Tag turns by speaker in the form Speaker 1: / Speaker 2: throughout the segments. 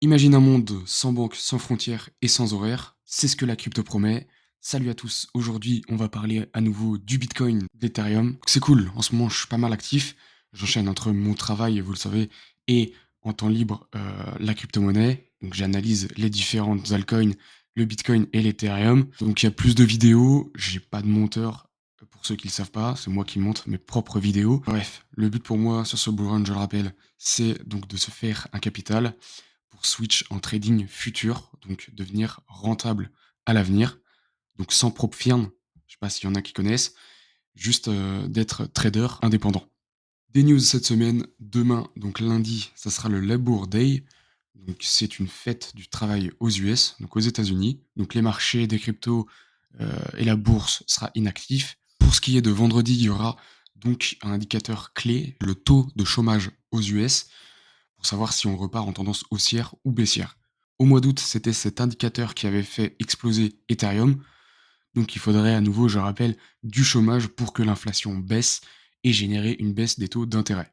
Speaker 1: Imagine un monde sans banque, sans frontières et sans horaires. C'est ce que la crypto promet. Salut à tous. Aujourd'hui, on va parler à nouveau du Bitcoin, d'Ethereum. C'est cool. En ce moment, je suis pas mal actif. J'enchaîne entre mon travail, vous le savez, et en temps libre, la crypto-monnaie. Donc, j'analyse les différentes altcoins, le Bitcoin et l'Ethereum. Donc, il y a plus de vidéos. J'ai pas de monteur. Pour ceux qui le savent pas, c'est moi qui monte mes propres vidéos. Bref, le but pour moi sur ce bull run, je le rappelle, c'est donc de se faire un capital pour switch en trading futur, donc devenir rentable à l'avenir, donc sans propre firme, je sais pas s'il y en a qui connaissent, juste d'être trader indépendant. Des news cette semaine, demain, donc lundi, ça sera le Labour Day, donc c'est une fête du travail aux US, donc aux États-Unis, donc les marchés des cryptos et la bourse sera inactif. Pour ce qui est de vendredi, il y aura donc un indicateur clé, le taux de chômage aux US, pour savoir si on repart en tendance haussière ou baissière. Au mois d'août, c'était cet indicateur qui avait fait exploser Ethereum. Donc il faudrait à nouveau, je rappelle, du chômage pour que l'inflation baisse et générer une baisse des taux d'intérêt.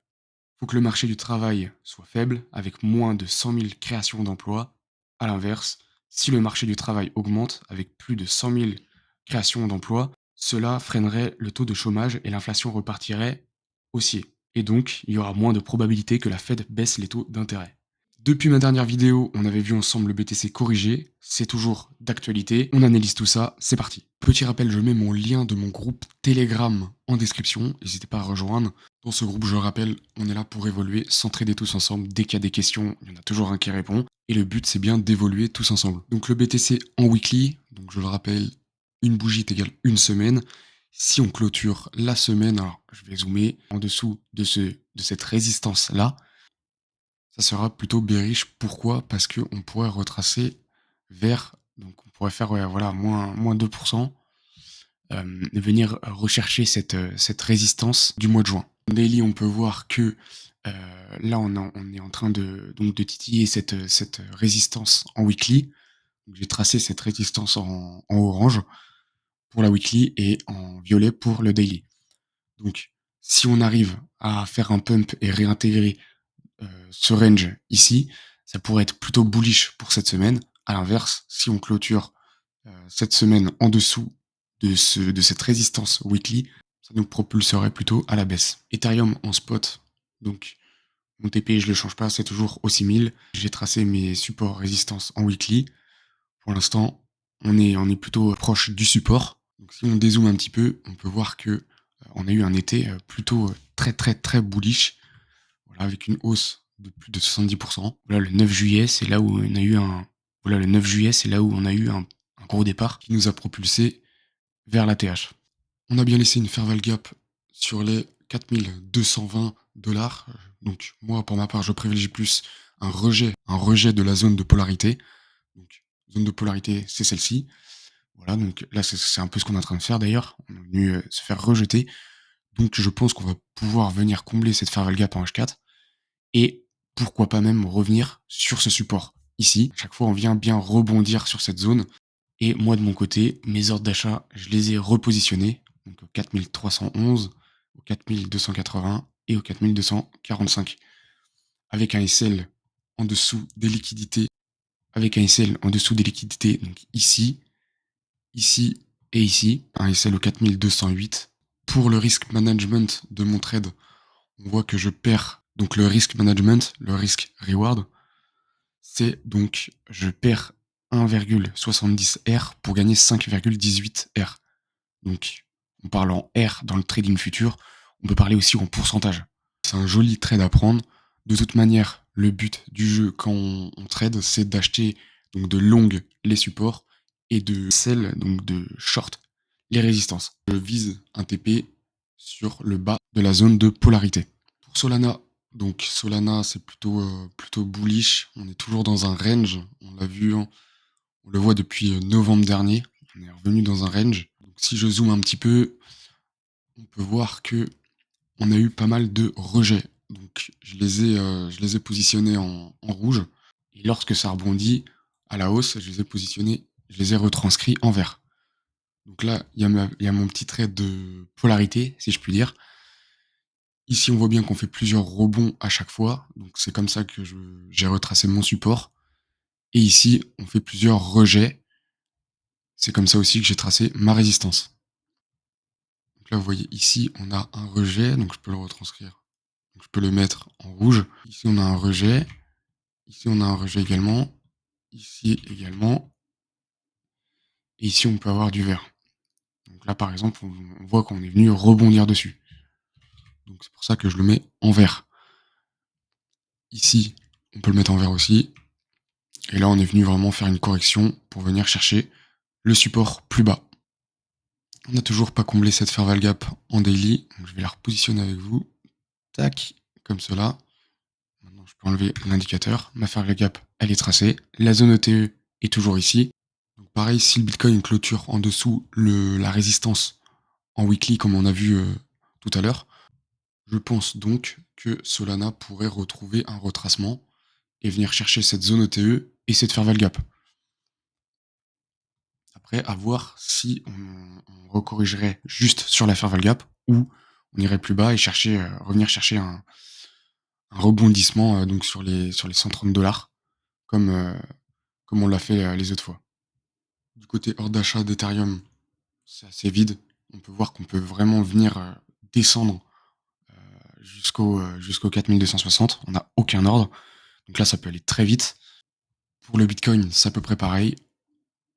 Speaker 1: Il faut que le marché du travail soit faible, avec moins de 100 000 créations d'emplois. À l'inverse, si le marché du travail augmente, avec plus de 100 000 créations d'emplois, cela freinerait le taux de chômage et l'inflation repartirait haussier. Et donc, il y aura moins de probabilité que la Fed baisse les taux d'intérêt. Depuis ma dernière vidéo, on avait vu ensemble le BTC corrigé, c'est toujours d'actualité, on analyse tout ça, c'est parti. Petit rappel, je mets mon lien de mon groupe Telegram en description, n'hésitez pas à rejoindre. Dans ce groupe, je rappelle, on est là pour évoluer, s'entraider tous ensemble. Dès qu'il y a des questions, il y en a toujours un qui répond. Et le but, c'est bien d'évoluer tous ensemble. Donc le BTC en weekly, donc je le rappelle, une bougie est égale une semaine. Si on clôture la semaine, alors je vais zoomer en dessous de cette résistance-là, ça sera plutôt bearish. Pourquoi? Parce qu'on pourrait retracer vers, donc on pourrait faire ouais, voilà, moins 2%, venir rechercher cette résistance du mois de juin. En daily, on peut voir que là, on est en train de titiller cette résistance en weekly. Donc, j'ai tracé cette résistance en orange pour la weekly et en violet pour le daily. Donc, si on arrive à faire un pump et réintégrer ce range ici, ça pourrait être plutôt bullish pour cette semaine. À l'inverse, si on clôture cette semaine en dessous de cette résistance weekly, ça nous propulserait plutôt à la baisse. Ethereum en spot, donc mon TP je le change pas, c'est toujours au 6000. J'ai tracé mes supports résistance en weekly. Pour l'instant, on est plutôt proche du support. Donc si on dézoome un petit peu, on peut voir que on a eu un été plutôt très très très bullish, voilà, avec une hausse de plus de 70%. Voilà, le 9 juillet, c'est là où on a eu un, voilà, le 9 juillet, c'est là où on a eu un gros départ qui nous a propulsé vers la TH. On a bien laissé une fair value gap sur les 4220 $. Donc, moi, pour ma part, je privilégie plus un rejet de la zone de polarité. Donc, zone de polarité, c'est celle-ci. Voilà, donc là, c'est un peu ce qu'on est en train de faire d'ailleurs. On est venu se faire rejeter. Donc, je pense qu'on va pouvoir venir combler cette fair value gap en H4 et pourquoi pas même revenir sur ce support. Ici, chaque fois, on vient bien rebondir sur cette zone. Et moi, de mon côté, mes ordres d'achat, je les ai repositionnés, donc au 4311, au 4280 et au 4245, avec un SL en dessous des liquidités, donc ici, ici et ici, un SL au 4208. Pour le risk management de mon trade, on voit que je perds, donc le risk management, le risk reward, c'est donc je perds 1,70 R pour gagner 5,18 R. Donc on parle en R dans le trading futur, on peut parler aussi en pourcentage. C'est un joli trade à prendre. De toute manière, le but du jeu quand on trade, c'est d'acheter donc de long les supports et de sell, donc de short les résistances. Je vise un TP sur le bas de la zone de polarité. Pour Solana, donc Solana c'est plutôt bullish. On est toujours dans un range. On l'a vu, hein, on le voit depuis novembre dernier. On est revenu dans un range. Donc si je zoome un petit peu, on peut voir que on a eu pas mal de rejets. Donc je les ai positionnés en rouge. Et lorsque ça rebondit à la hausse, je les ai retranscrits en vert. Donc là, il y a mon petit trait de polarité, si je puis dire. Ici, on voit bien qu'on fait plusieurs rebonds à chaque fois. Donc c'est comme ça que j'ai retracé mon support. Et ici, on fait plusieurs rejets. C'est comme ça aussi que j'ai tracé ma résistance. Donc là, vous voyez, ici, on a un rejet, donc je peux le retranscrire. Donc je peux le mettre en rouge. Ici, on a un rejet. Ici, on a un rejet également. Ici également. Et ici, on peut avoir du vert. Donc là, par exemple, on voit qu'on est venu rebondir dessus. Donc c'est pour ça que je le mets en vert. Ici, on peut le mettre en vert aussi. Et là, on est venu vraiment faire une correction pour venir chercher le support plus bas. On n'a toujours pas comblé cette Fairval Gap en daily. Donc je vais la repositionner avec vous. Tac, comme cela. Maintenant, je peux enlever l'indicateur. Ma Fairval Gap, elle est tracée. La zone ETE est toujours ici. Donc pareil, si le Bitcoin clôture en dessous la résistance en weekly, comme on a vu tout à l'heure, je pense donc que Solana pourrait retrouver un retracement et venir chercher cette zone ETE et cette Fairval Gap. Après, à voir si on recorrigerait juste sur la Fairval Gap ou on irait plus bas et revenir chercher un rebondissement donc sur les 130 $, comme on l'a fait les autres fois. Du côté hors d'achat d'Ethereum, c'est assez vide. On peut voir qu'on peut vraiment venir descendre jusqu'au 4260. On n'a aucun ordre. Donc là, ça peut aller très vite. Pour le Bitcoin, c'est à peu près pareil.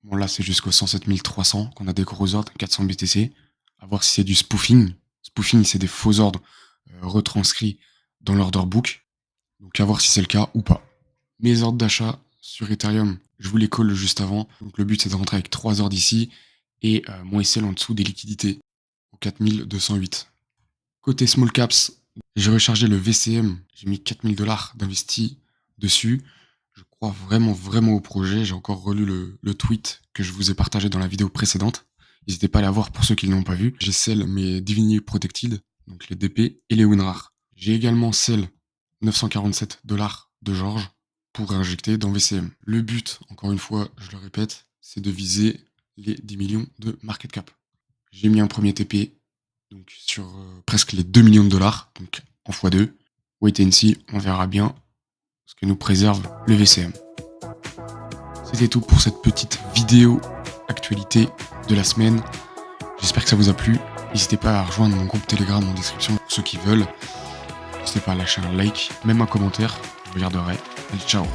Speaker 1: Bon, là, c'est jusqu'au 107 300 qu'on a des gros ordres, 400 BTC. À voir si c'est du spoofing. Spoofing, c'est des faux ordres retranscrits dans l'order book. Donc à voir si c'est le cas ou pas. Mes ordres d'achat sur Ethereum, je vous les colle juste avant. Donc le but, c'est de rentrer avec 3 ordres ici et mon SL en dessous des liquidités au 4208. Côté small caps, j'ai rechargé le VCM. J'ai mis 4000 $ d'investi dessus. Je crois vraiment au projet. J'ai encore relu le tweet que je vous ai partagé dans la vidéo précédente. N'hésitez pas à la voir pour ceux qui ne l'ont pas vu. J'ai sell mes Divinity Protected, donc les DP et les WinRAR. J'ai également sell 947 $ de George pour réinjecter dans VCM. Le but, encore une fois, je le répète, c'est de viser les 10 millions de market cap. J'ai mis un premier TP donc sur presque les 2 millions de $, donc en x2. Wait and see, on verra bien ce que nous préserve le VCM. C'était tout pour cette petite vidéo actualité de la semaine. J'espère que ça vous a plu. N'hésitez pas à rejoindre mon groupe Telegram en description pour ceux qui veulent. N'hésitez pas à lâcher un like, même un commentaire, je regarderai. Allez, ciao.